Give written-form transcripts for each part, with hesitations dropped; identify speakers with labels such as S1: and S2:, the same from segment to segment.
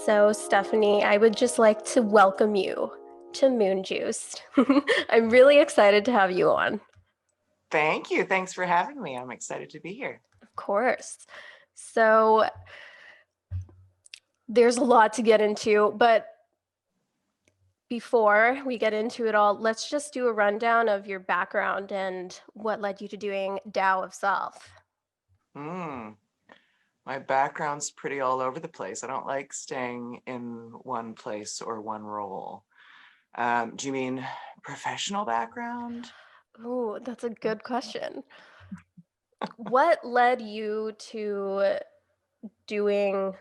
S1: So, Stephanie, I would just like to welcome you to Moon Juiced. I'm really excited to have you on.
S2: Thank you. Thanks for having me. I'm excited to be here.
S1: Of course. So, there's a lot to get into, but before we get into it all, let's just do a rundown of your background and what led you to doing Tao of Self.
S2: Hmm. My background's pretty all over the place. I don't like staying in one place or one role. Do you mean professional background?
S1: Ooh, that's a good question. What led you to doing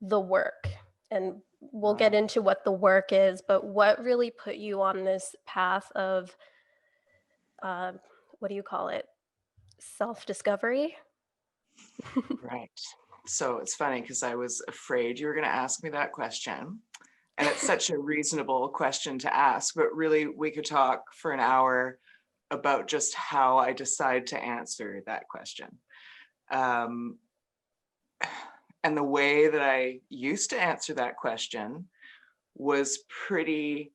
S1: the work? And we'll get
S2: Uh,
S1: into what the work is, but what really put you on this path of, uh, what do you call it? Self-discovery?
S2: right. So it's funny because I was afraid you were going to ask me that question. And it's such a reasonable question to ask, but really we could talk for an hour about just how I decide to answer that question. Um, and the way that I used to answer that question was pretty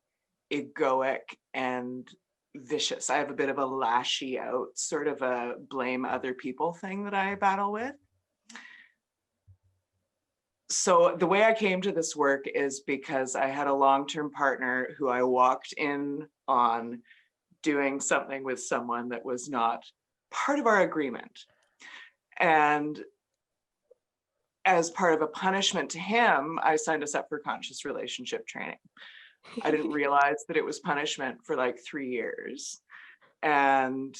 S2: egoic and vicious. I have a bit of a lashy out, sort of a blame other people thing that I battle with. So the way I came to this work is because I had a long-term partner who I walked in on doing something with someone that was not part of our agreement. And as part of a punishment to him, I signed us up for conscious relationship training. I didn't realize that it was punishment for like 3 years. And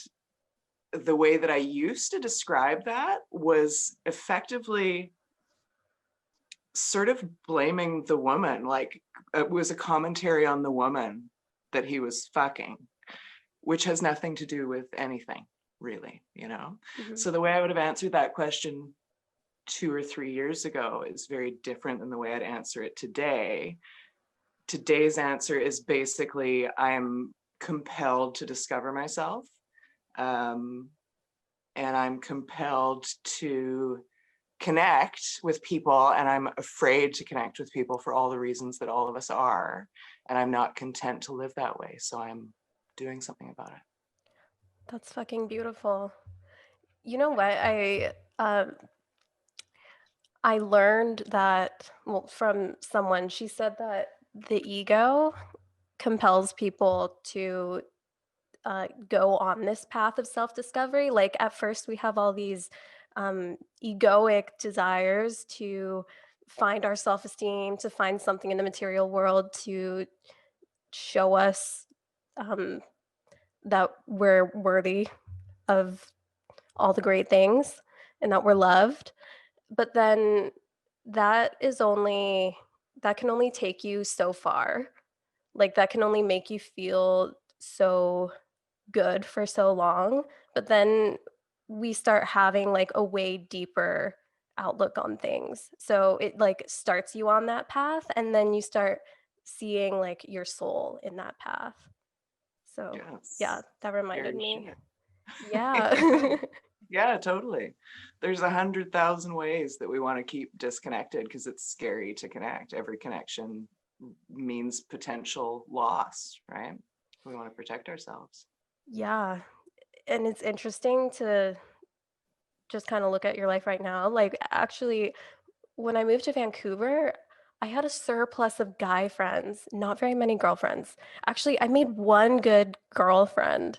S2: the way that I used to describe that was effectively sort of blaming the woman. Like it was a commentary on the woman that he was fucking, which has nothing to do with anything, really, you know?
S1: Mhm.
S2: So the way I would have answered that question 2 or 3 years ago is very different than the way I'd answer it today. Today's answer is basically I am compelled to discover myself. Um, and I'm compelled to connect with people, and I'm afraid to connect with people for all the reasons that all of us are. And I'm not content to live that way. So I'm doing something about it.
S1: That's fucking beautiful. You know what? I learned that, well, from someone. She said that the ego compels people to go on this path of self discovery. Like, at first, we have all these egoic desires to find our self esteem, to find something in the material world to show us um, that we're worthy of all the great things and that we're loved. But then that is only, that can only take you so far. Like, that can only make you feel so good for so long, but then we start having like a way deeper outlook on things. So it like starts you on that path, and then you start seeing like your soul in that path. So yeah,
S2: Yes,
S1: that reminded
S2: scary
S1: me.
S2: shit.
S1: Yeah.
S2: Yeah, totally. There's 100,000 ways that we want to keep disconnected because it's scary to connect. Every connection means potential loss, right? We want to protect ourselves.
S1: Yeah. And it's interesting to just kind of look at your life right now. Like, actually, when I moved to Vancouver, I had a surplus of guy friends, not very many girlfriends. Actually, I made one good girlfriend,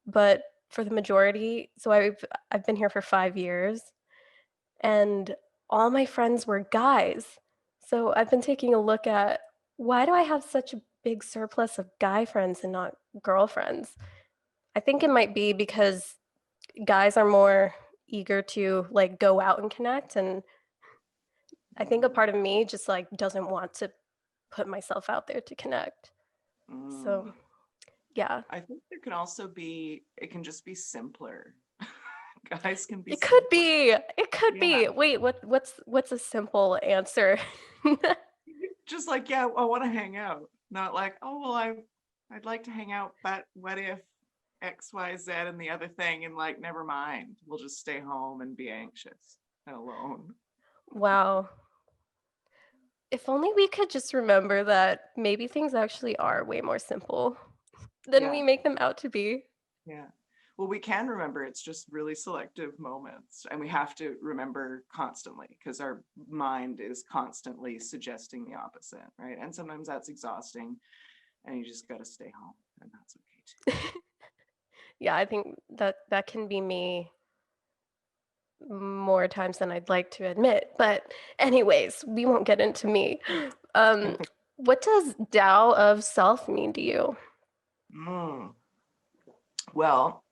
S1: but for the majority, so I've been here for 5 years, and all my friends were guys. So I've been taking a look at, why do I have such a big surplus of guy friends and not girlfriends? I think it might be because guys are more eager to like go out and connect, and I think a
S2: Mm,
S1: part of me just like doesn't want to put myself out there to connect. So,
S2: mm.
S1: yeah.
S2: I think there can also be, it can just be simpler. Guys can be
S1: It could
S2: simpler.
S1: be. It could
S2: Yeah.
S1: be. Wait, what's a simple answer?
S2: Just like, yeah, I want to hang out. Not like, oh, well, I'd like to hang out, but what if X, Y, Z and the other thing? And like, never mind. We'll just stay home and be anxious and alone.
S1: Wow. If only we could just remember that maybe things actually are way more simple than we
S2: Yeah,
S1: make them out to be.
S2: yeah. Well, we can remember, it's just really selective moments, and we have to remember constantly because our mind is constantly suggesting the opposite, right? And sometimes that's exhausting, and you just got to stay home, and that's okay too.
S1: Yeah, I think that that can be me more times than I'd like to admit. But anyways, we won't get into me. Um, what does Tao of Self mean to you?
S2: Mm. Well,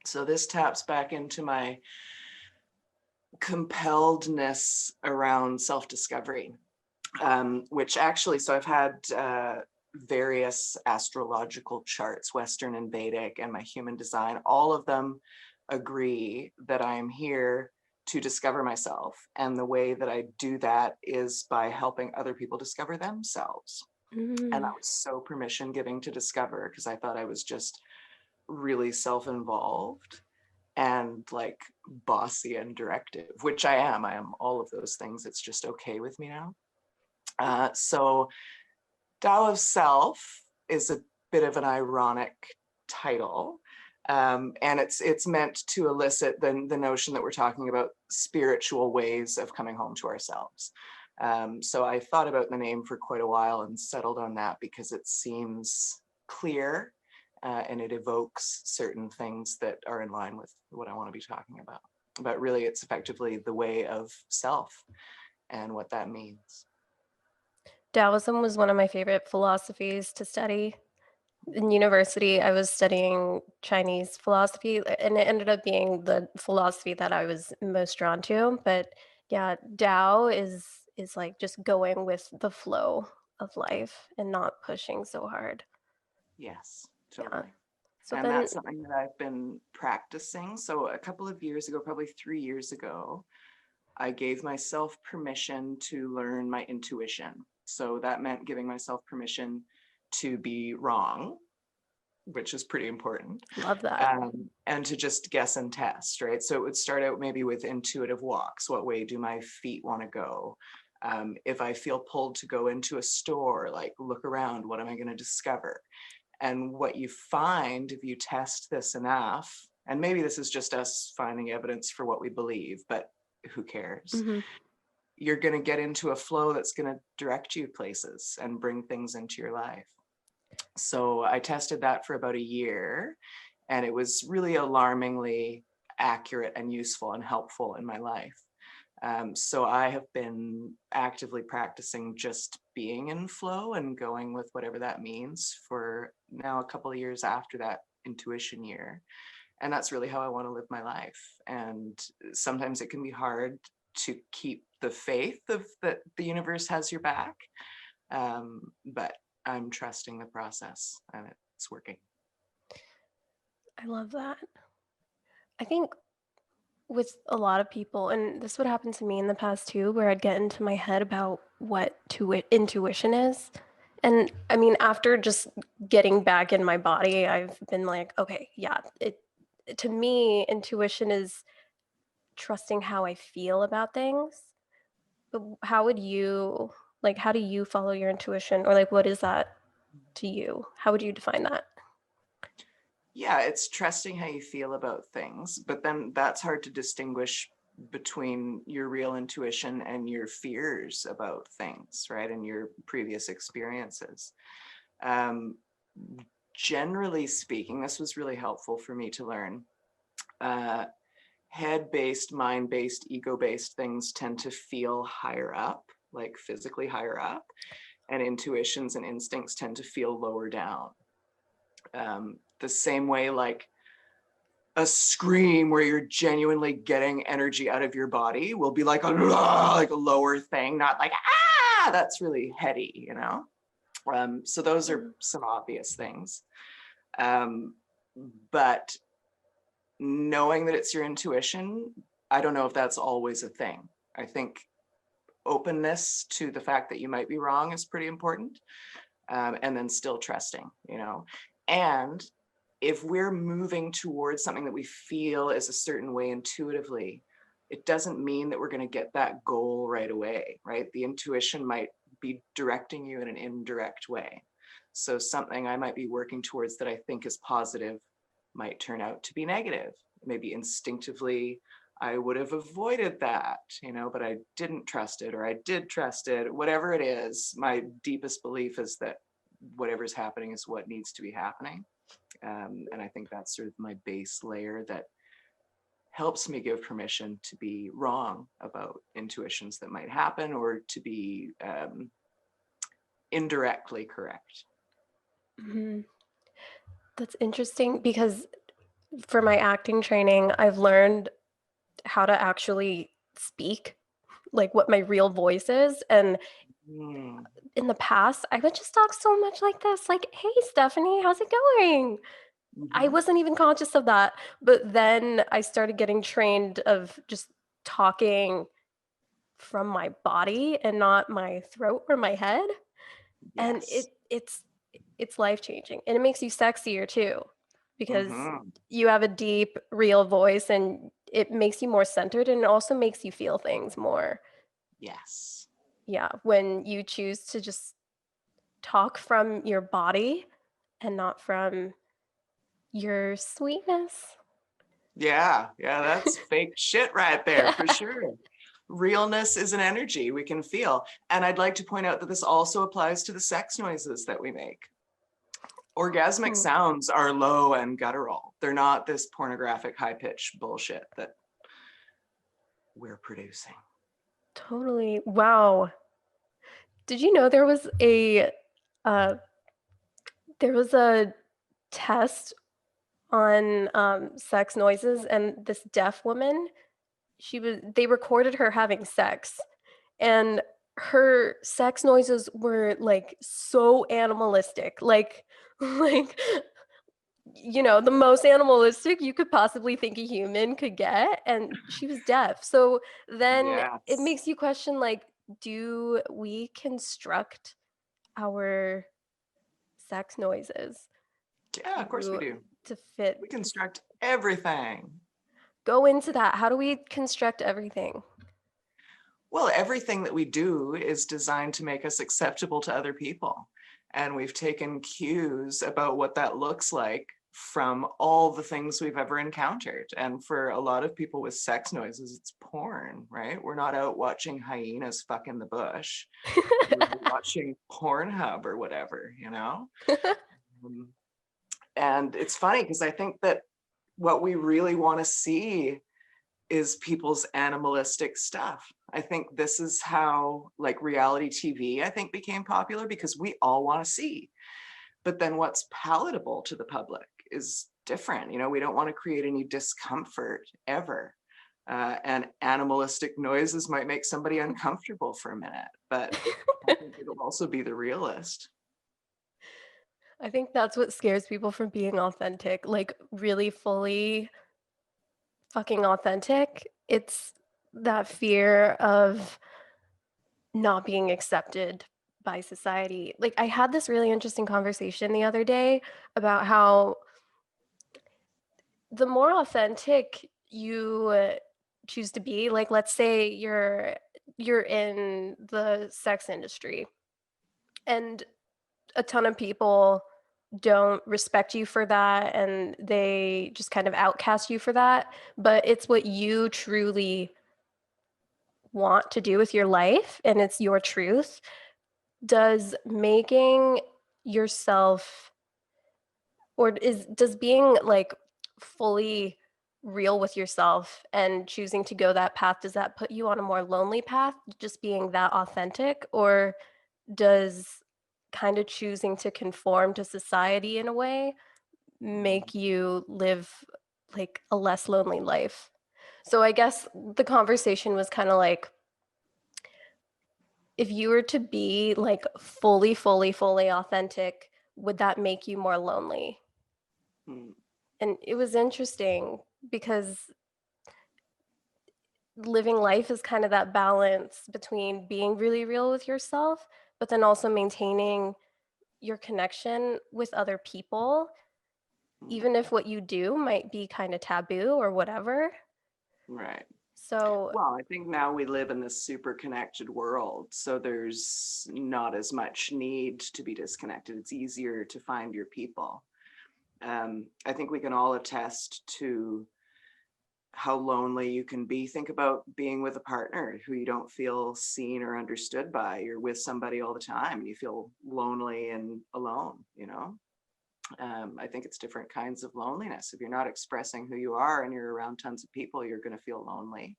S2: so this taps back into my compelledness around self-discovery, which actually, so I've had various astrological charts, Western and Vedic, and my human design. All of them agree that I am here to discover myself. And the way that I do that is by helping other people discover themselves. And
S1: Mm,
S2: that was so permission giving to discover, because I thought I was just really self-involved and like bossy and directive, which I am. I am all of those things. It's just okay with me now. So Tao of Self is a bit of an ironic title. And it's meant to elicit the notion that we're talking about spiritual ways of coming home to ourselves. So I thought about the name for quite a while and settled on that because it seems clear, and it evokes certain things that are in line with what I want to be talking about. But really, it's effectively the way of self and what that means.
S1: Taoism was one of my favorite philosophies to study. In university, I was studying Chinese philosophy, and it ended up being the philosophy that I was most drawn to. But yeah, Tao is like just going with the flow of life and not pushing so hard.
S2: Yes,
S1: Yeah.
S2: totally.
S1: So
S2: And
S1: then,
S2: that's something that I've been practicing. So a couple of years ago, probably 3 years ago, I gave myself permission to learn my intuition. So that meant giving myself permission to be wrong, which is pretty important,
S1: love that.
S2: and to just guess and test, right? So it would start out maybe with intuitive walks. What way do my feet want to go? If I feel pulled to go into a store, like look around, what am I going to discover? And what you find if you test this enough, and maybe this is just us finding evidence for what we believe, but who cares?
S1: Mhm.
S2: You're going to get into a flow that's going to direct you places and bring things into your life. So I tested that for about a year, and it was really alarmingly accurate and useful and helpful in my life. So I have been actively practicing just being in flow and going with whatever that means for now a couple of years after that intuition year. And that's really how I want to live my life. And sometimes it can be hard to keep the faith of that the universe has your back. But I'm trusting the process and it's working.
S1: I love that. I think with a lot of people, and this would happen to me in the past too, where I'd get into my head about what intuition is. And I mean, after just getting back in my body, I've been like, okay, yeah, it to me, intuition is trusting how I feel about things. But how would you like how do you follow your intuition or like what is that to you? How would you define that?
S2: Yeah, it's trusting how you feel about things, but then that's hard to distinguish between your real intuition and your fears about things, right? And your previous experiences. Um, Generally speaking, this was really helpful for me to learn. Uh, Head-based, mind-based, ego-based things tend to feel higher up, like physically higher up, and intuitions and instincts tend to feel lower down. The same way, like a scream where you're genuinely getting energy out of your body will be like like a lower thing, not like ah, that's really heady, you know. So those are
S1: Mhm.
S2: some obvious things. Um, but knowing that it's your intuition, I don't know if that's always a thing. I think openness to the fact that you might be wrong is pretty important, and then still trusting, you know. And if we're moving towards something that we feel is a certain way intuitively, it doesn't mean that we're going to get that goal right away, right? The intuition might be directing you in an indirect way. So something I might be working towards that I think is positive might turn out to be negative. Maybe instinctively I would have avoided that, but I didn't trust it, or I did trust it. Whatever it is, my deepest belief is that whatever's happening is what needs to be happening. And I think that's sort of my base layer that helps me give permission to be wrong about intuitions that might happen, or to be indirectly correct.
S1: Mhm. That's interesting because for my acting training, I've learned how to actually speak, like what my real voice is. And
S2: Mm,
S1: in the past, I would just talk so much like this, like, "Hey, Stephanie, how's it going?" I
S2: mhm.
S1: wasn't even conscious of that. But then I started getting trained of just talking from my body and not my throat or my head. And
S2: Yes.
S1: it's life-changing, and it makes you sexier too, because
S2: Hmm.
S1: you have a deep, real voice, and it makes you more centered, and it also makes you feel things more.
S2: Yes.
S1: Yeah, when you choose to just talk from your body and not from your sweetness.
S2: Yeah. Yeah. That's fake shit right there for sure. Realness is an energy we can feel. And I'd like to point out that this also applies to the sex noises that we make. Orgasmic
S1: Oh,
S2: sounds are low and guttural. They're not this pornographic high pitched bullshit that we're producing.
S1: totally. Wow. Did you know uh there was a test on, sex noises, and this deaf woman, they recorded her having sex, and her sex noises were, like, so animalistic, like like, the most animalistic you could possibly think a human could get, and she was deaf, so then it
S2: Yes.
S1: makes you question, like, do we construct our sex noises
S2: Yeah, of course we
S1: to
S2: do.
S1: fit
S2: We construct everything.
S1: go into that? How do we construct everything?
S2: Well, everything that we do is designed to make us acceptable to other people. And we've taken cues about what that looks like from all the things we've ever encountered. And for a lot of people with sex noises, it's porn, right? We're not out watching hyenas fuck in the bush. We're watching Pornhub or whatever. Um, And it's funny because I think that what we really want to see is people's animalistic stuff. I think this is how like reality TV, I think, became popular because we all want to see. But then what's palatable to the public is different. We don't want to create any discomfort ever. And animalistic noises might make somebody uncomfortable for a minute, but I think it'll also be the realist.
S1: I think that's what scares people from being authentic, like, really fully fucking authentic. It's that fear of not being accepted by society. Like, I had this really interesting conversation the other day about how the more authentic you choose to be, like, let's say you're in the sex industry and a ton of people don't respect you for that and they just kind of outcast you for that, but it's what you truly want to do with your life and it's your truth. Does making yourself or does being like fully real with yourself and choosing to go that path, does that put you on a more lonely path, just being that authentic? Or does kind of choosing to conform to society in a way make you live like a less lonely life? So I guess the conversation was kind of like, if you were to be like fully, fully, fully authentic, would that make you more lonely?
S2: Mm,
S1: And it was interesting because living life is kind of that balance between being really real with yourself, but then also maintaining your connection with other people,
S2: mm.
S1: even if what you do might be kind of taboo or whatever.
S2: Right.
S1: So,
S2: Well, I think now we live in this super connected world, so there's not as much need to be disconnected. It's easier to find your people. I think we can all attest to how lonely you can be. Think about being with a partner who you don't feel seen or understood by. You're with somebody all the time and you feel lonely and alone, you know? I think it's different kinds of loneliness. If you're not expressing who you are and you're around tons of people, you're going to feel lonely.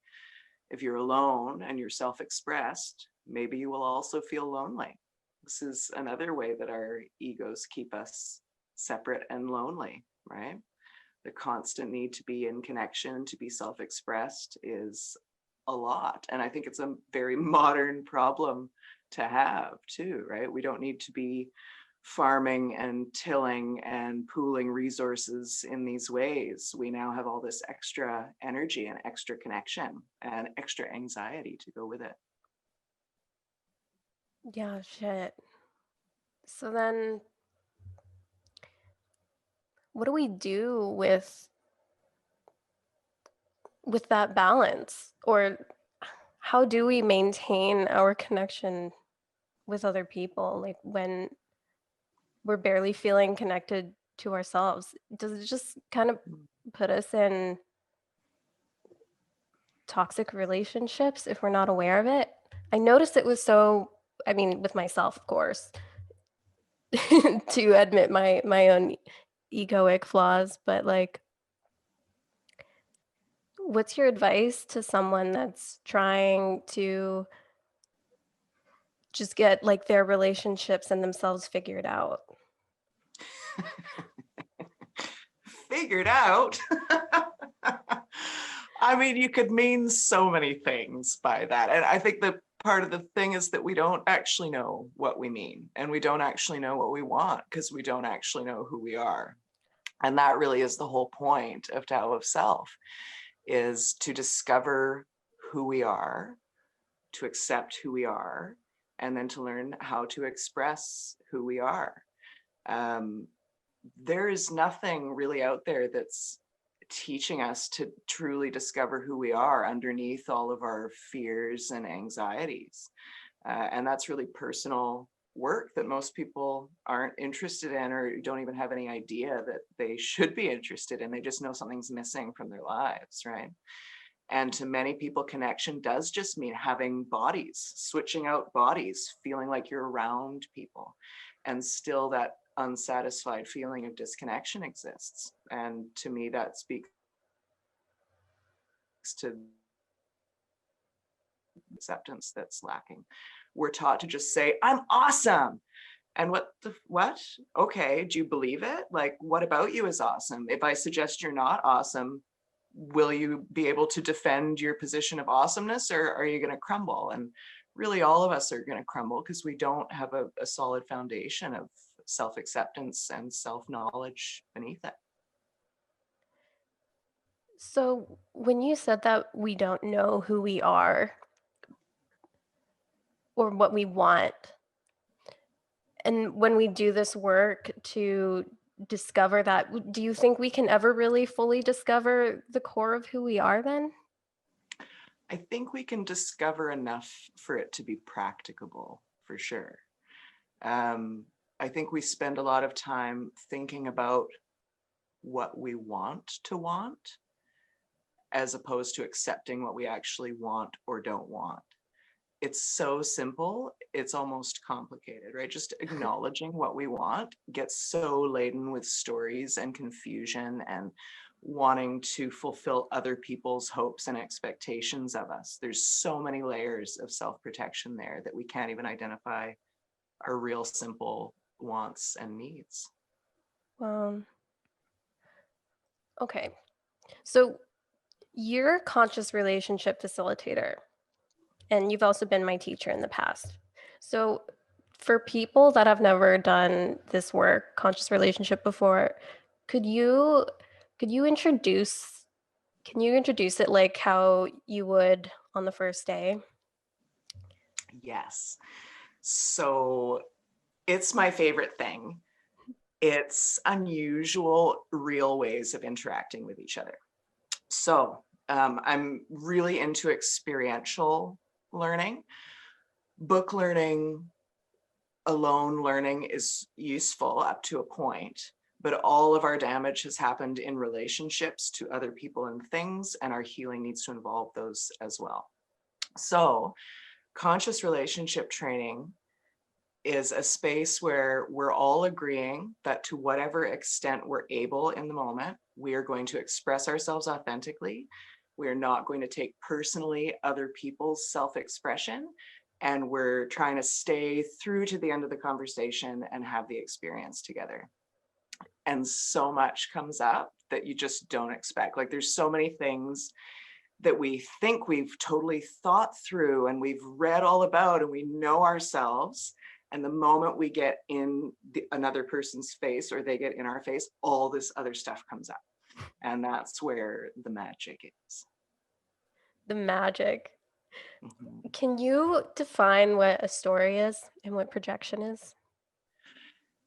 S2: If you're alone and you're self-expressed, maybe you will also feel lonely. This is another way that our egos keep us separate and lonely, right? The constant need to be in connection, to be self-expressed is a lot. And I think it's a very modern problem to have too, right? We don't need to be farming and tilling and pooling resources in these ways. We now have all this extra energy and extra connection and extra anxiety to go with it.
S1: yeah, shit. So then what do we do with that balance? Or how do we maintain our connection with other people like when we're barely feeling connected to ourselves? Does it just kind of put us in toxic relationships if we're not aware of it? I noticed it was so, I mean, with myself, of course, to admit my own egoic flaws, but like what's your advice to someone that's trying to just get like their relationships and themselves figured out?
S2: Figured out. I mean, you could mean so many things by that. And I think that part of the thing is that we don't actually know what we mean and we don't actually know what we want because we don't actually know who we are. And that really is the whole point of Tao of Self, is to discover who we are, to accept who we are, and then to learn how to express who we are. Um, there is nothing really out there that's teaching us to truly discover who we are underneath all of our fears and anxieties. And that's really personal work that most people aren't interested in or don't even have any idea that they should be interested in. They just know something's missing from their lives, right? And to many people, connection does just mean having bodies, switching out bodies, feeling like you're around people. And still that unsatisfied feeling of disconnection exists. And to me, that speaks to acceptance that's lacking. We're taught to just say, I'm awesome. And what? Okay, do you believe it? Like, what about you is awesome? If I suggest you're not awesome, will you be able to defend your position of awesomeness or are you going to crumble? And really, all of us are going to crumble because we don't have a solid foundation of self-acceptance and self-knowledge beneath it.
S1: So when you said that we don't know who we are or what we want, and when we do this work to discover that, do you think we can ever really fully discover the core of who we are then?
S2: I think we can discover enough for it to be practicable, for sure. Um, I think we spend a lot of time thinking about what we want to want as opposed to accepting what we actually want or don't want. It's so simple, it's almost complicated, right? Just acknowledging what we want gets so laden with stories and confusion and wanting to fulfill other people's hopes and expectations of us. There's so many layers of self-protection there that we can't even identify our real simple wants and needs.
S1: Um, okay. So you're a conscious relationship facilitator, and you've also been my teacher in the past. So for people that have never done this work, conscious relationship before, could you could you introduce can you introduce it like how you would on the first day?
S2: Yes. So it's my favorite thing. It's unusual, real ways of interacting with each other. So I'm really into experiential learning. Book learning, alone learning is useful up to a point, but all of our damage has happened in relationships to other people and things, and our healing needs to involve those as well. So, conscious relationship training is a space where we're all agreeing that to whatever extent we're able in the moment, we are going to express ourselves authentically. We are not going to take personally other people's self-expression. And we're trying to stay through to the end of the conversation and have the experience together. And so much comes up that you just don't expect. Like there's so many things that we think we've totally thought through and we've read all about and we know ourselves. And the moment we get in another person's face or they get in our face, all this other stuff comes up. And that's where the magic is.
S1: The magic.
S2: Mhm.
S1: Can you define what a story is and what projection is?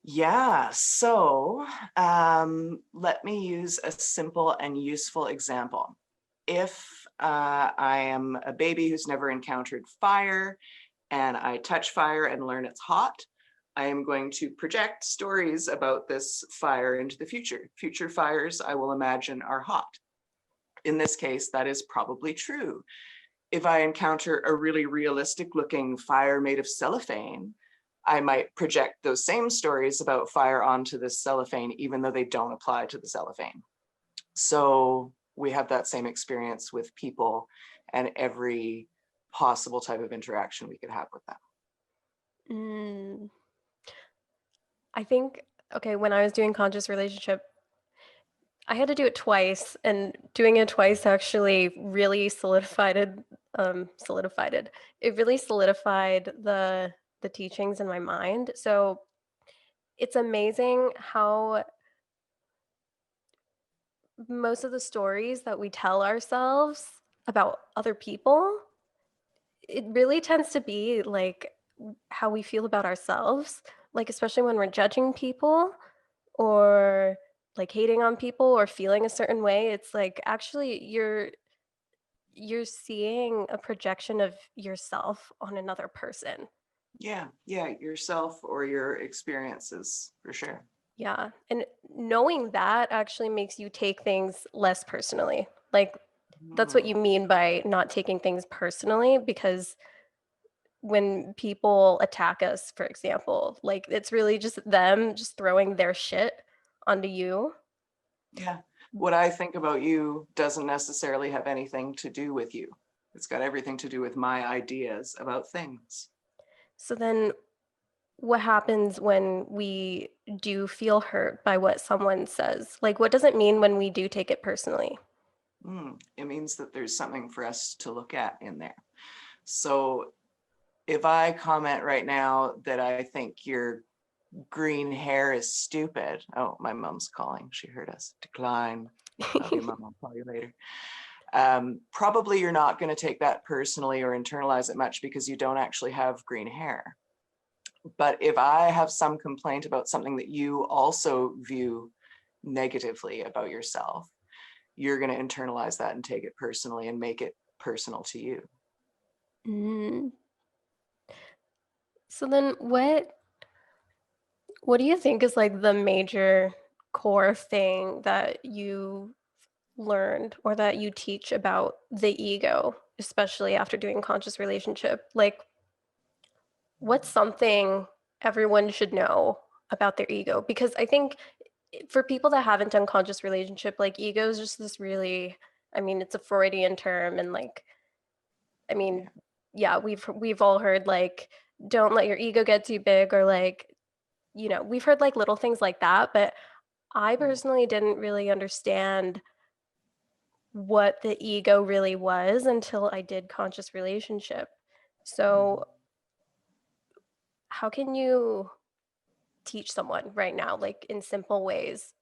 S2: Yeah, so let me use a simple and useful example. If I am a baby who's never encountered fire and I touch fire and learn it's hot, I am going to project stories about this fire into the future. Future fires, I will imagine, are hot. In this case, that is probably true. If I encounter a really realistic looking fire made of cellophane, I might project those same stories about fire onto this cellophane, even though they don't apply to the cellophane. So we have that same experience with people and every possible type of interaction we could have with them.
S1: Mm, I think, okay, when I was doing conscious relationship, I had to do it twice, and doing it twice actually really solidified it. It really solidified the teachings in my mind. So it's amazing how most of the stories that we tell ourselves about other people, it really tends to be like how we feel about ourselves, like especially when we're judging people or like hating on people or feeling a certain way. It's like actually you're seeing a projection of yourself on another person.
S2: Yeah, yeah, yourself or your experiences for sure.
S1: Yeah, and knowing that actually makes you take things less personally. Like that's what
S2: Mm,
S1: you mean by not taking things personally, because when people attack us, for example, like it's really just them just throwing their shit onto you.
S2: yeah. What I think about you doesn't necessarily have anything to do with you. It's got everything to do with my ideas about things.
S1: So then what happens when we do feel hurt by what someone says? Like what does it mean when we do take it personally?
S2: It means that there's something for us to look at in there. So if I comment right now that I think your green hair is stupid. Oh, my mom's calling. She heard us. Decline. Love you, mom. I'll call you later. Probably you're not going to take that personally or internalize it much because you don't actually have green hair. But if I have some complaint about something that you also view negatively about yourself, you're going to internalize that and take it personally and make it personal to you.
S1: Mm. So then what do you think is like the major core thing that you learned or that you teach about the ego, especially after doing conscious relationship? Like what's something everyone should know about their ego? Because I think for people that haven't done conscious relationship, like ego is just this really, I mean, it's a Freudian term, and like, I mean,
S2: Yeah.
S1: yeah, we've all heard like, don't let your ego get too big, or like, we've heard like little things like that, but I
S2: Mm,
S1: personally didn't really understand what the ego really was until I did conscious relationship.
S2: mhm,
S1: So, how can you teach someone right now, like in simple ways,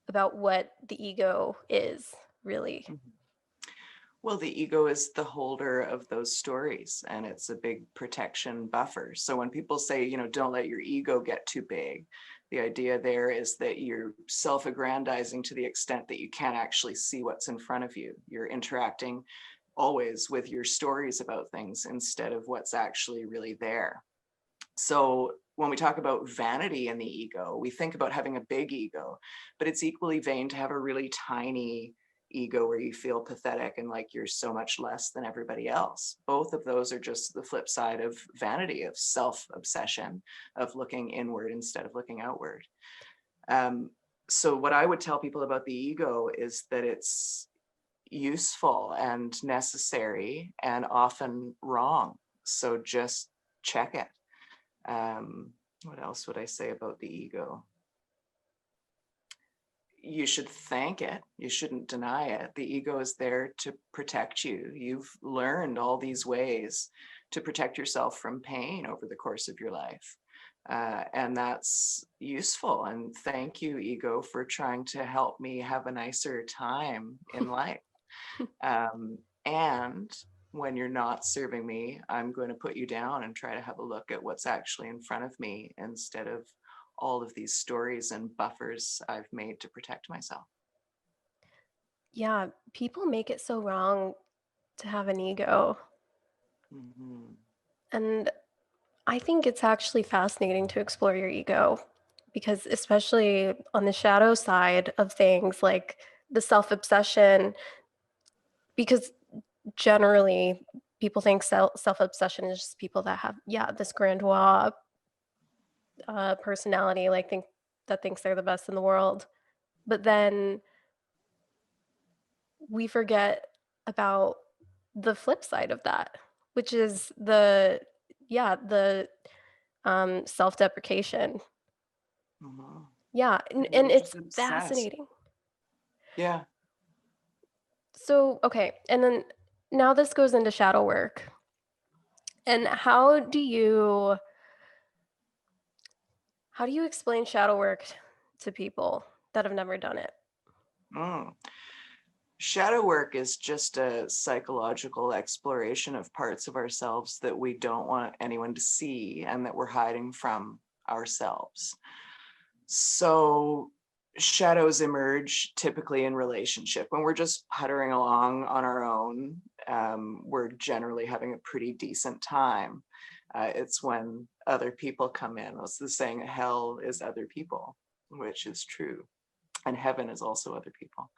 S1: about what the ego is really?
S2: mhm. Well, the ego is the holder of those stories, and it's a big protection buffer. So when people say, don't let your ego get too big, the idea there is that you're self-aggrandizing to the extent that you can't actually see what's in front of you. You're interacting always with your stories about things instead of what's actually really there. So when we talk about vanity in the ego, we think about having a big ego, but it's equally vain to have a really tiny ego where you feel pathetic and like you're so much less than everybody else. Both of those are just the flip side of vanity, of self-obsession, of looking inward instead of looking outward. Um, so what I would tell people about the ego is that it's useful and necessary and often wrong. So just check it. What else would I say about the ego? You should thank it. You shouldn't deny it. The ego is there to protect you. You've learned all these ways to protect yourself from pain over the course of your life. And that's useful. And thank you, ego, for trying to help me have a nicer time in life. And when you're not serving me, I'm going to put you down and try to have a look at what's actually in front of me instead of all of these stories and buffers I've made to protect myself.
S1: Yeah, people make it so wrong to have an ego.
S2: Mm-hmm.
S1: And I think it's actually fascinating to explore your ego because, especially on the shadow side of things, like the self obsession, because generally people think self obsession is just people that have, yeah, this grandeur personality, like think that thinks they're the best in the world. But then we forget about the flip side of that, which is the self-deprecation.
S2: Mm-hmm.
S1: Yeah, and
S2: We're
S1: it's
S2: just obsessed.
S1: fascinating.
S2: Yeah.
S1: So, okay, and then now this goes into shadow work. And how do you explain shadow work to people that have never done it?
S2: Mm. Shadow work is just a psychological exploration of parts of ourselves that we don't want anyone to see and that we're hiding from ourselves. So shadows emerge typically in relationship when we're just puttering along on our own. We're generally having a pretty decent time. It's when other people come in. It's the saying, hell is other people, which is true. And heaven is also other people.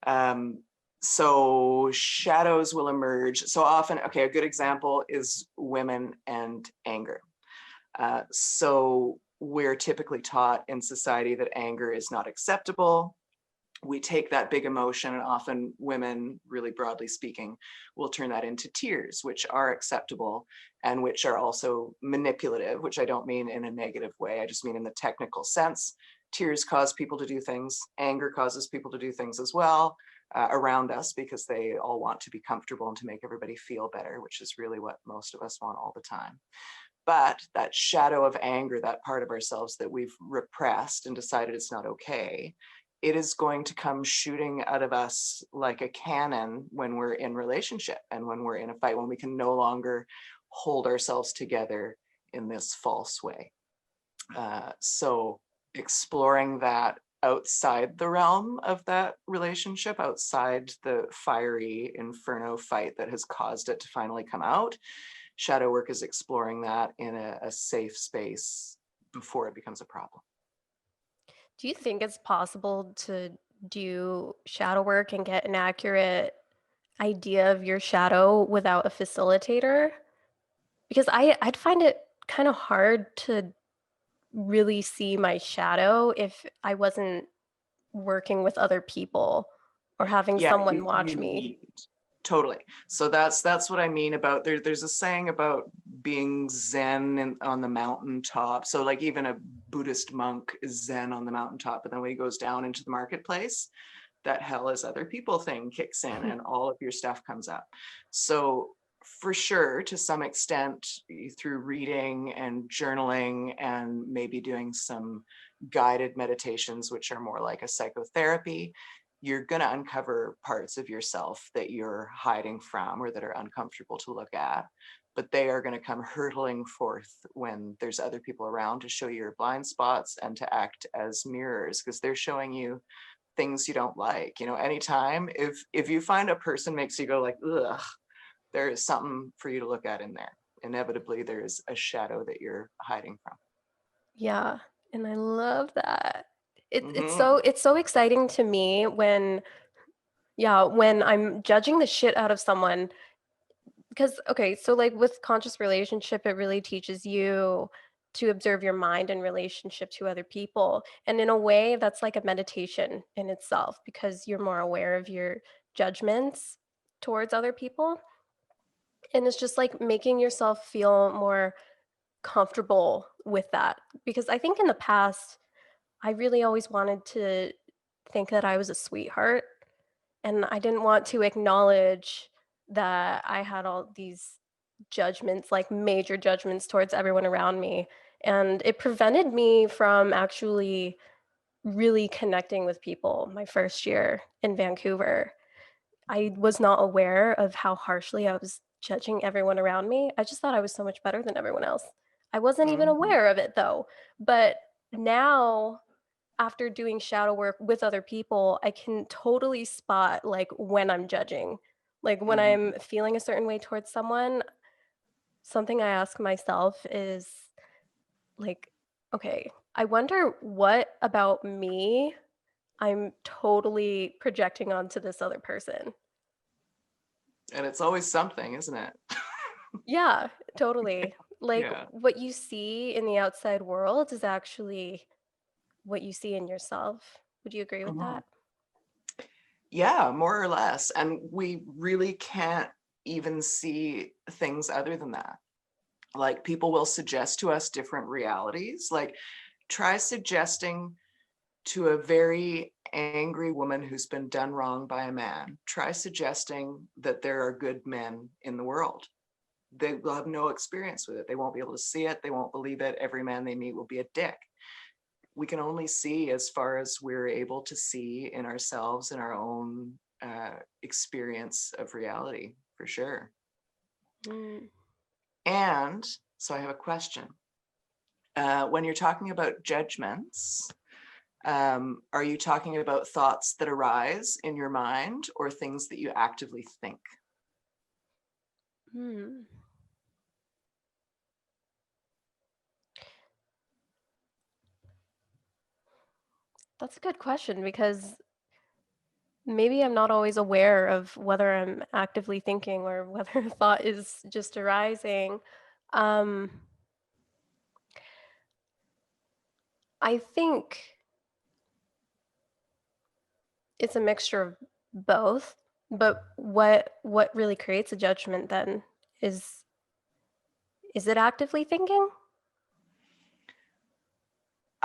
S2: Um, so shadows will emerge. So often, okay, a good example is women and anger. So we're typically taught in society that anger is not acceptable. We take that big emotion, and often women, really broadly speaking, will turn that into tears, which are acceptable and which are also manipulative, which I don't mean in a negative way. I just mean in the technical sense. Tears cause people to do things. Anger causes people to do things as well around us because they all want to be comfortable and to make everybody feel better, which is really what most of us want all the time. But that shadow of anger, that part of ourselves that we've repressed and decided it's not okay, it is going to come shooting out of us like a cannon when we're in relationship and when we're in a fight, when we can no longer hold ourselves together in this false way. So exploring that outside the realm of that relationship, outside the fiery inferno fight that has caused it to finally come out, shadow work is exploring that in a safe space before it becomes a problem.
S1: Do you think it's possible to do shadow work and get an accurate idea of your shadow without a facilitator? Because I'd find it kind of hard to really see my shadow if I wasn't working with other people or having
S2: Yeah,
S1: someone
S2: you
S1: watch me.
S2: need totally. So that's what I mean about there's a saying about being zen on the mountaintop. So like even a Buddhist monk is zen on the mountaintop, but then when he goes down into the marketplace, that hell is other people thing kicks in and all of your stuff comes up. So for sure, to some extent, through reading and journaling and maybe doing some guided meditations, which are more like a psychotherapy, you're going to uncover parts of yourself that you're hiding from or that are uncomfortable to look at, but they are going to come hurtling forth when there's other people around to show you your blind spots and to act as mirrors, because they're showing you things you don't like. You know, anytime if you find a person makes you go like, ugh, there is something for you to look at in there. Inevitably, there is a shadow that you're hiding from.
S1: Yeah, and I love that.
S2: Mm-hmm.
S1: It's so exciting to me when yeah, when I'm judging the shit out of someone because okay, so like with conscious relationship, it really teaches you to observe your mind in relationship to other people. And in a way, that's like a meditation in itself because you're more aware of your judgments towards other people. And it's just like making yourself feel more comfortable with that. Because I think in the past, I really always wanted to think that I was a sweetheart, and I didn't want to acknowledge that I had all these judgments, like major judgments towards everyone around me, and it prevented me from actually really connecting with people my first year in Vancouver. I was not aware of how harshly I was judging everyone around me. I just thought I was so much better than everyone else. I wasn't even
S2: Mm-hmm.
S1: aware of it though. But now, after doing shadow work with other people, I can totally spot like when I'm judging. Like when
S2: Mm-hmm.
S1: I'm feeling a certain way towards someone, something I ask myself is like, okay, I wonder what about me I'm totally projecting onto this other person.
S2: And it's always something, isn't it?
S1: Yeah, totally. Like
S2: Yeah.
S1: what you see in the outside world is actually what you see in yourself. Would you agree with
S2: Mhm.
S1: that?
S2: Yeah, more or less. And we really can't even see things other than that. Like people will suggest to us different realities. Like try suggesting to a very angry woman who's been done wrong by a man, try suggesting that there are good men in the world. They will have no experience with it. They won't be able to see it. They won't believe it. Every man they meet will be a dick. We can only see as far as we're able to see in ourselves and our own experience of reality, for sure.
S1: Mm.
S2: And so I have a question. When you're talking about judgments, are you talking about thoughts that arise in your mind or things that you actively think?
S1: Hmm. That's a good question because maybe I'm not always aware of whether I'm actively thinking or whether a thought is just arising. Um, I think it's a mixture of both, but what really creates a judgment then is is it actively thinking?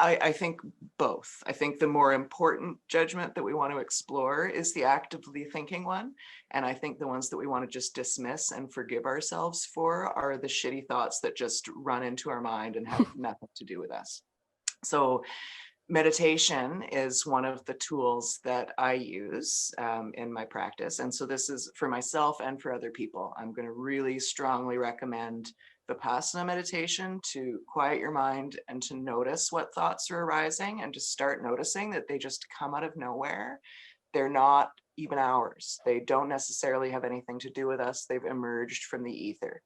S2: I think both. I think the more important judgment that we want to explore is the actively thinking one. And I think the ones that we want to just dismiss and forgive ourselves for are the shitty thoughts that just run into our mind and have nothing to do with us. So meditation is one of the tools that I use in my practice. And so this is for myself and for other people. I'm going to really strongly recommend Vipassana meditation to quiet your mind and to notice what thoughts are arising and to start noticing that they just come out of nowhere. They're not even ours. They don't necessarily have anything to do with us. They've emerged from the ether.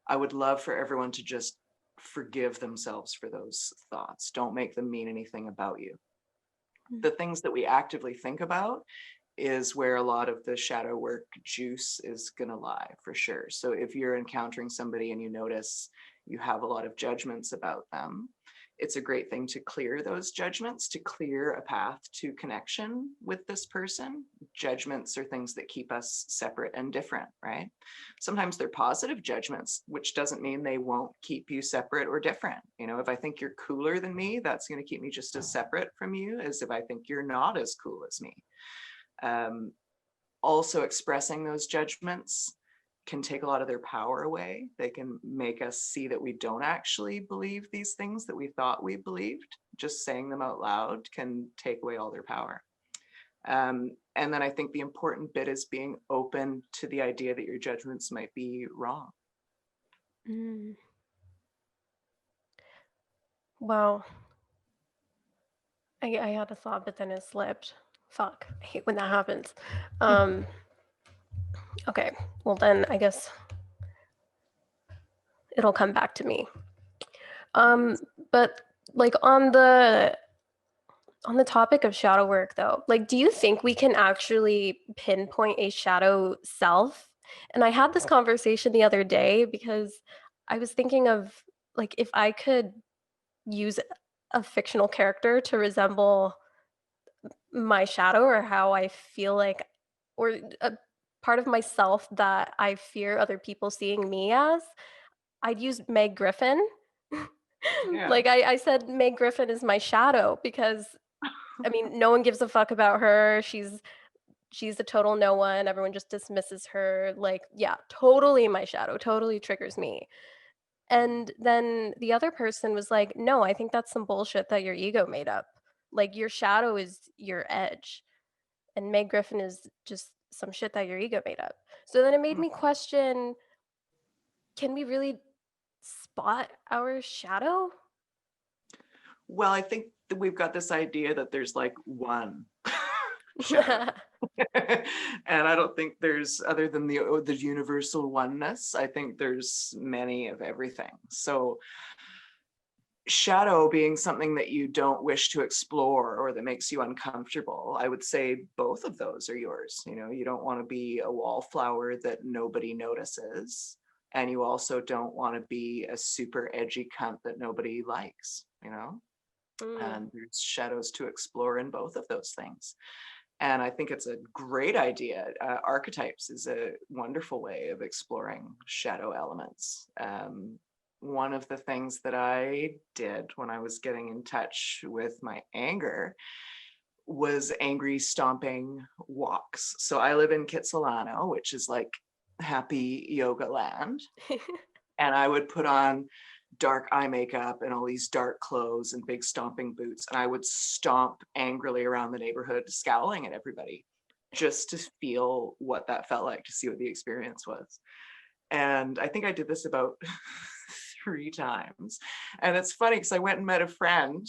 S2: I would love for everyone to just forgive themselves for those thoughts. Don't make them mean anything about you.
S1: Mm.
S2: The things that we actively think about is where a lot of the shadow work juice is going to lie, for sure. So if you're encountering somebody and you notice you have a lot of judgments about them, it's a great thing to clear those judgments, to clear a path to connection with this person. Judgments are things that keep us separate and different, right? Sometimes they're positive judgments, which doesn't mean they won't keep you separate or different. You know, if I think you're cooler than me, that's going to keep me just as separate from you as if I think you're not as cool as me. Um, Also, expressing those judgments can take a lot of their power away. They can make us see that we don't actually believe these things that we thought we believed. Just saying them out loud can take away all their power. And then I think the important bit is being open to the idea that your judgments might be wrong.
S1: Mm. Well, I had a thought, but then it slipped. Fuck. I hate when that happens. Um, okay. Well, then I guess it'll come back to me. Um, but like on the topic of shadow work though, like do you think we can actually pinpoint a shadow self? And I had this conversation the other day because I was thinking of like if I could use a fictional character to resemble my shadow or how I feel like or a part of myself that I fear other people seeing me as, I'd use Meg Griffin.
S2: Yeah.
S1: Like I said Meg Griffin is my shadow because I mean, no one gives a fuck about her. She's a total no one. Everyone just dismisses her. Like, yeah, totally my shadow. Totally triggers me. And then the other person was like, "No, I think that's some bullshit that your ego made up. Like your shadow is your edge, and Meg Griffin is just some shit that your ego made up." So then it made me question, can we really spot our shadow?
S2: Well, I think that we've got this idea that there's like one shadow. And I don't think there's, other than the universal oneness, I think there's many of everything. So shadow being something that you don't wish to explore or that makes you uncomfortable, I would say both of those are yours. You know, you don't want to be a wallflower that nobody notices, and you also don't want to be a super edgy cunt that nobody likes, you know.
S1: Mm.
S2: And there's shadows to explore in both of those things. And I think it's a great idea. Archetypes is a wonderful way of exploring shadow elements. One of the things that I did when I was getting in touch with my anger was angry stomping walks. So I live in Kitsilano, which is like happy yoga land. And I would put on dark eye makeup and all these dark clothes and big stomping boots. And I would stomp angrily around the neighborhood, scowling at everybody just to feel what that felt like, to see what the experience was. And I think I did this about 3 times. And it's funny because I went and met a friend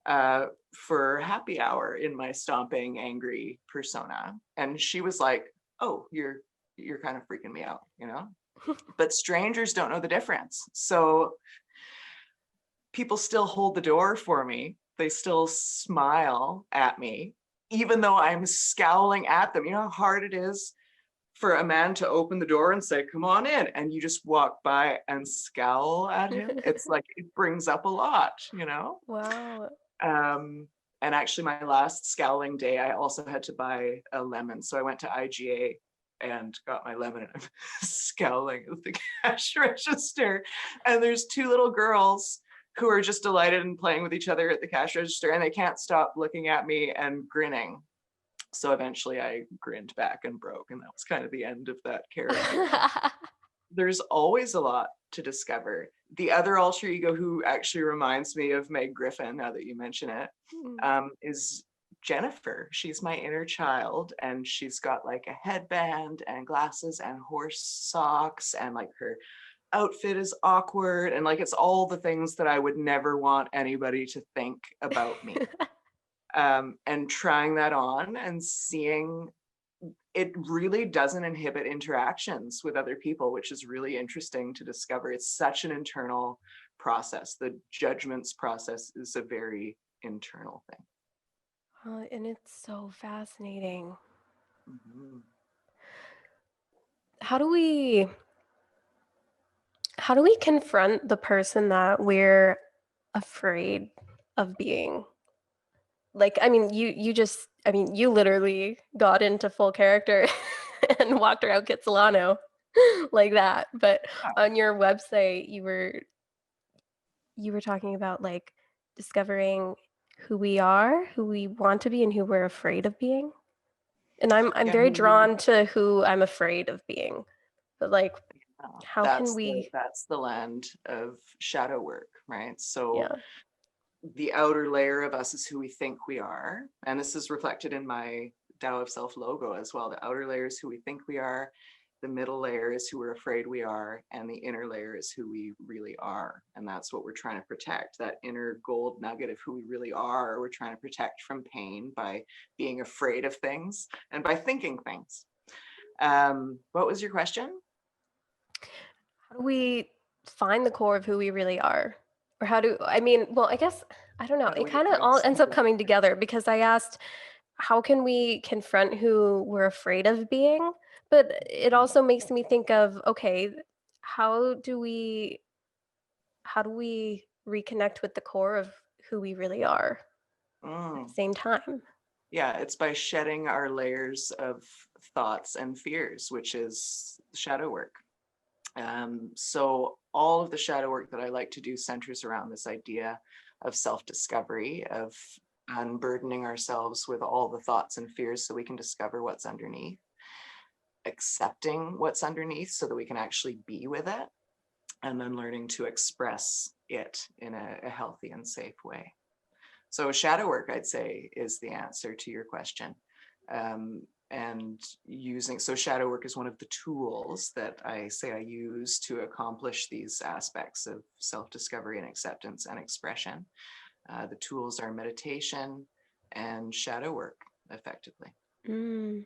S2: for happy hour in my stomping angry persona. And she was like, "Oh, you're kind of freaking me out, you know?" But strangers don't know the difference. So people still hold the door for me. They still smile at me, even though I'm scowling at them. You know how hard it is for a man to open the door and say, "Come on in," and you just walk by and scowl at him? It's like, it brings up a lot, you know?
S1: Wow.
S2: Um, and actually, my last scowling day, I also had to buy a lemon. So I went to Aijah and got my lemon, and I'm scowling at the cash register. And there's 2 little girls who are just delighted and playing with each other at the cash register, and they can't stop looking at me and grinning. So eventually I grinned back and broke, and that was kind of the end of that character. But there's always a lot to discover. The other alter ego who actually reminds me of Meg Griffin, now that you mention it,
S1: Mm.
S2: is Jennifer. She's my inner child, and she's got like a headband and glasses and horse socks, and like her outfit is awkward, and like it's all the things that I would never want anybody to think about me. And trying that on and seeing it really doesn't inhibit interactions with other people, which is really interesting to discover. It's such an internal process. The judgments process is a very internal thing.
S1: And it's so fascinating.
S2: Mhm.
S1: How do we how do we confront the person that we're afraid of being? Like, I mean, you just I mean, you literally got into full character and walked around Kitsilano like that. But on your website, you were talking about like discovering who we are, who we want to be, and who we're afraid of being. And I'm
S2: Yeah,
S1: very drawn to who I'm afraid of being. But like, how can we
S2: that's the land of shadow work, right? So
S1: yeah.
S2: the outer layer of us is who we think we are, and this is reflected in my Tao of Self logo as well. The outer layer is who we think we are, the middle layer is who we're afraid we are, and the inner layer is who we really are. And that's what we're trying to protect, that inner gold nugget of who we really are. We're trying to protect from pain by being afraid of things and by thinking things. What was your question?
S1: How do we find the core of who we really are? Or how do, I mean, well, I guess, I don't know.
S2: How do
S1: It
S2: we
S1: kind of all
S2: address
S1: ends up
S2: the
S1: coming
S2: fears?
S1: together because I asked, how can we confront who we're afraid of being? But it also makes me think of, okay, how do we how do we reconnect with the core of who we really are at the
S2: Mm.
S1: same time?
S2: Yeah, it's by shedding our layers of thoughts and fears, which is shadow work. So all of the shadow work that I like to do centers around this idea of self-discovery, of unburdening ourselves with all the thoughts and fears so we can discover what's underneath, accepting what's underneath so that we can actually be with it, and then learning to express it in a healthy and safe way. So shadow work, I'd say, is the answer to your question. And so shadow work is one of the tools that I say I use to accomplish these aspects of self-discovery and acceptance and expression. The tools are meditation and shadow work, effectively.
S1: Mm.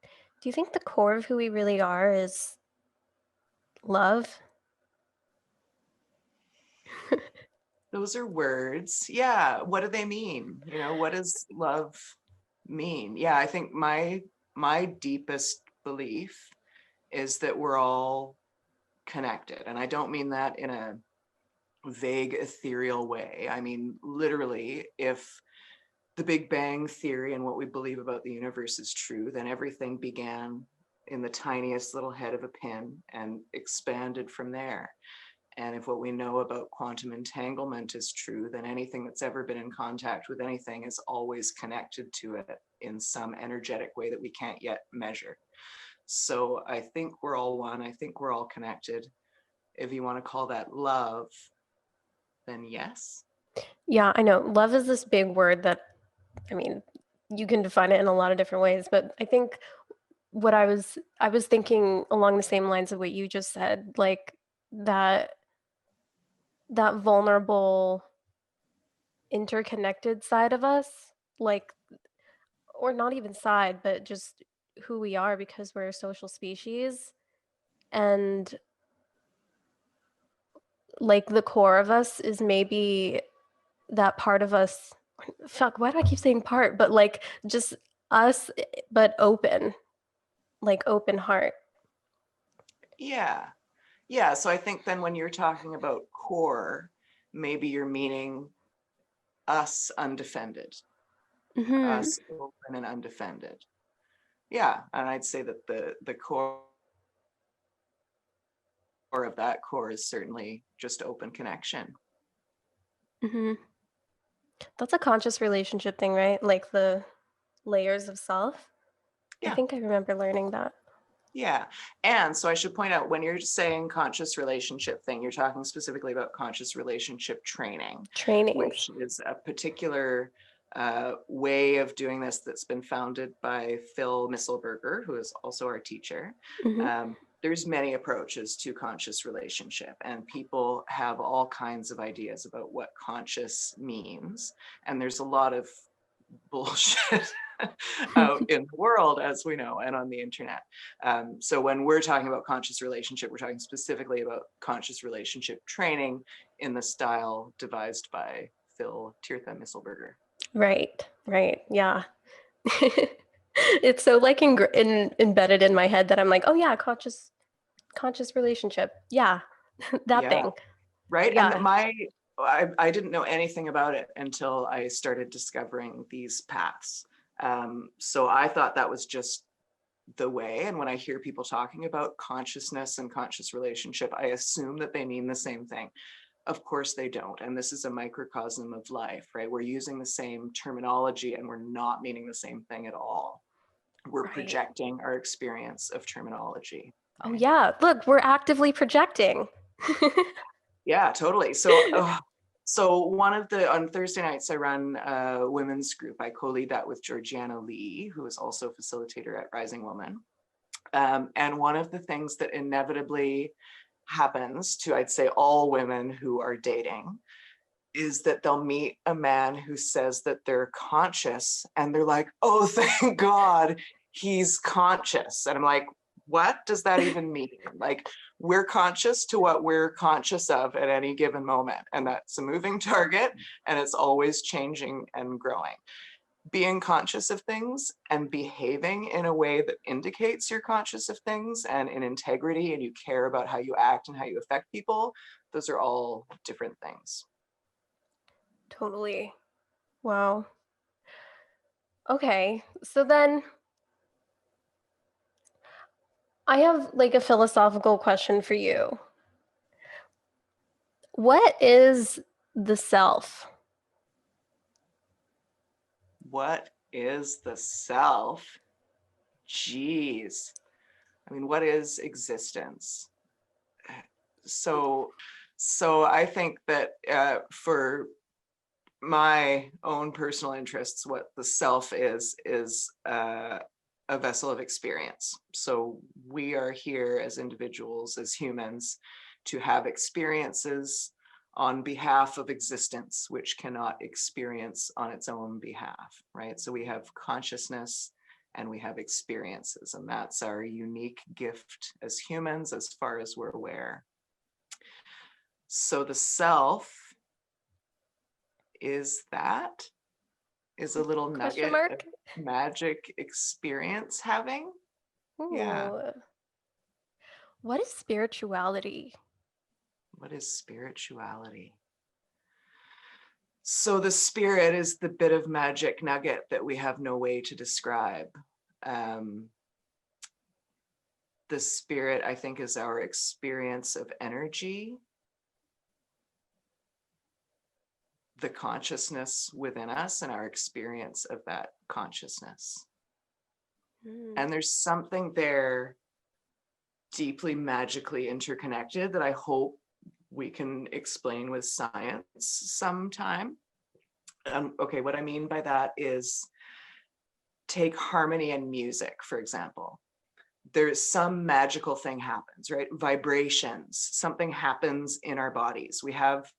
S1: Do you think the core of who we really are is love?
S2: Those are words. Yeah. What do they mean? What does love mean? Yeah, I think my deepest belief is that we're all connected. And I don't mean that in a vague, ethereal way. I mean, literally, if the Big Bang Theory and what we believe about the universe is true, then everything began in the tiniest little head of a pin and expanded from there. And if what we know about quantum entanglement is true, then anything that's ever been in contact with anything is always connected to it in some energetic way that we can't yet measure. So I think we're all one. I think we're all connected. If you want to call that love, then yes.
S1: Yeah, I know. Love is this big word that, I mean, you can define it in a lot of different ways, but I think what I was thinking along the same lines of what you just said, like that that vulnerable, interconnected side of us, like, or not even side, but just who we are because we're a social species. And like the core of us is maybe that part of us. Fuck, why do I keep saying part? But like just us, but open, like open heart.
S2: Yeah. Yeah. So I think then when you're talking about core, maybe you're meaning us undefended,
S1: Hmm.
S2: us open and undefended. Yeah. And I'd say that the core of that core is certainly just open connection.
S1: Hmm. That's a conscious relationship thing, right? Like the layers of self. I
S2: Yeah.
S1: think I remember learning that.
S2: Yeah. And so I should point out, when you're saying conscious relationship thing, you're talking specifically about conscious relationship training,
S1: Trainings.
S2: which is a particular way of doing this that's been founded by Phil Misselberger, who is also our teacher.
S1: Hmm.
S2: There's many approaches to conscious relationship, and people have all kinds of ideas about what conscious means. And there's a lot of bullshit out in the world, as we know, and on the internet. So when we're talking about conscious relationship, we're talking specifically about conscious relationship training in the style devised by Phil Tirtha Misselberger.
S1: Right, right. Yeah. It's so like embedded in my head that I'm like, oh yeah, conscious relationship. Yeah, that
S2: Yeah,
S1: thing.
S2: right. And
S1: Yeah.
S2: I didn't know anything about it until I started discovering these paths. So I thought that was just the way. And when I hear people talking about consciousness and conscious relationship, I assume that they mean the same thing. Of course they don't. And this is a microcosm of life, right? We're using the same terminology and we're not meaning the same thing at all. We're
S1: Right.
S2: projecting our experience of terminology,
S1: Oh
S2: right?
S1: yeah. Look, we're actively projecting.
S2: Yeah, totally. So So on Thursday nights, I run a women's group. I co-lead that with Georgiana Lee, who is also a facilitator at Rising Woman. And one of the things that inevitably happens to, I'd say, all women who are dating is that they'll meet a man who says that they're conscious and they're like, oh, thank God he's conscious. And I'm like, what does that even mean? Like, we're conscious to what we're conscious of at any given moment. And that's a moving target, and it's always changing and growing. Being conscious of things and behaving in a way that indicates you're conscious of things and in integrity, and you care about how you act and how you affect people, those are all different things.
S1: Totally. Wow. Okay. So then I have like a philosophical question for you. What is the self?
S2: What is the self? Geez. I mean, what is existence? So, so I think that for my own personal interests, what the self is a vessel of experience. So we are here as individuals, as humans, to have experiences on behalf of existence, which cannot experience on its own behalf, right? So we have consciousness and we have experiences, and that's our unique gift as humans, as far as we're aware. So the self is a little
S1: Question
S2: nugget of
S1: mark?
S2: magic experience having. Yeah.
S1: Ooh. What is spirituality?
S2: What is spirituality? So the spirit is the bit of magic nugget that we have no way to describe. The spirit, I think, is our experience of energy, the consciousness within us, and our experience of that consciousness.
S1: Mm.
S2: And there's something there deeply magically interconnected that I hope we can explain with science sometime. Okay, what I mean by that is, take harmony and music, for example. There's some magical thing happens, right? Vibrations, something happens in our bodies. We have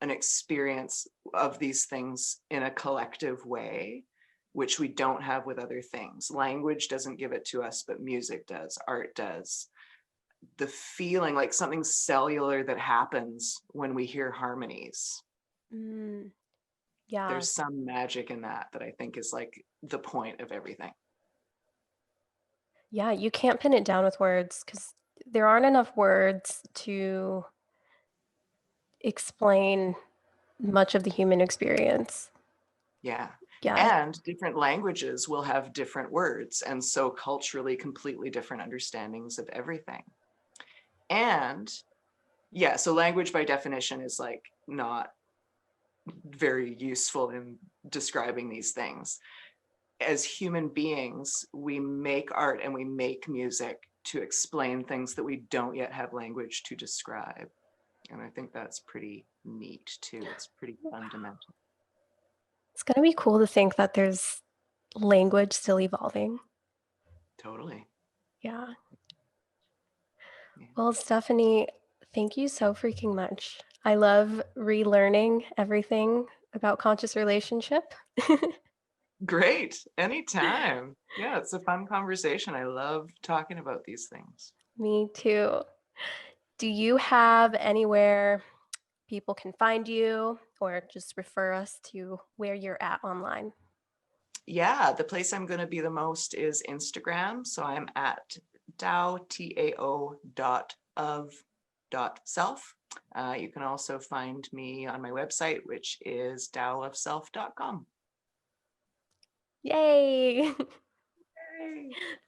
S2: an experience of these things in a collective way, which we don't have with other things. Language doesn't give it to us, but music does, art does. The feeling, like something cellular that happens when we hear harmonies.
S1: Mm. Yeah.
S2: There's some magic in that I think is like the point of everything.
S1: Yeah, you can't pin it down with words because there aren't enough words to explain much of the human experience.
S2: Yeah.
S1: Yeah.
S2: And different languages will have different words, and so culturally completely different understandings of everything. And yeah, so language by definition is like not very useful in describing these things. As human beings, we make art and we make music to explain things that we don't yet have language to describe. And I think that's pretty neat too. It's pretty fundamental.
S1: It's gonna be cool to think that there's language still evolving.
S2: Totally.
S1: Yeah.
S2: Yeah.
S1: Well, Stephanie, thank you so freaking much. I love relearning everything about conscious relationship.
S2: Great. Anytime. Yeah, it's a fun conversation. I love talking about these things.
S1: Me too. Do you have anywhere people can find you or just refer us to where you're at online?
S2: Yeah, the place I'm going to be the most is Instagram. So I'm at Tao, Tao of self. You can also find me on my website, which is taoofself.com.
S1: Yay!
S2: Yay.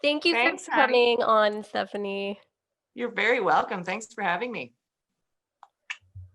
S1: Thank you for
S2: Thanks, honey.
S1: coming on, Stephanie.
S2: You're very welcome. Thanks for having me.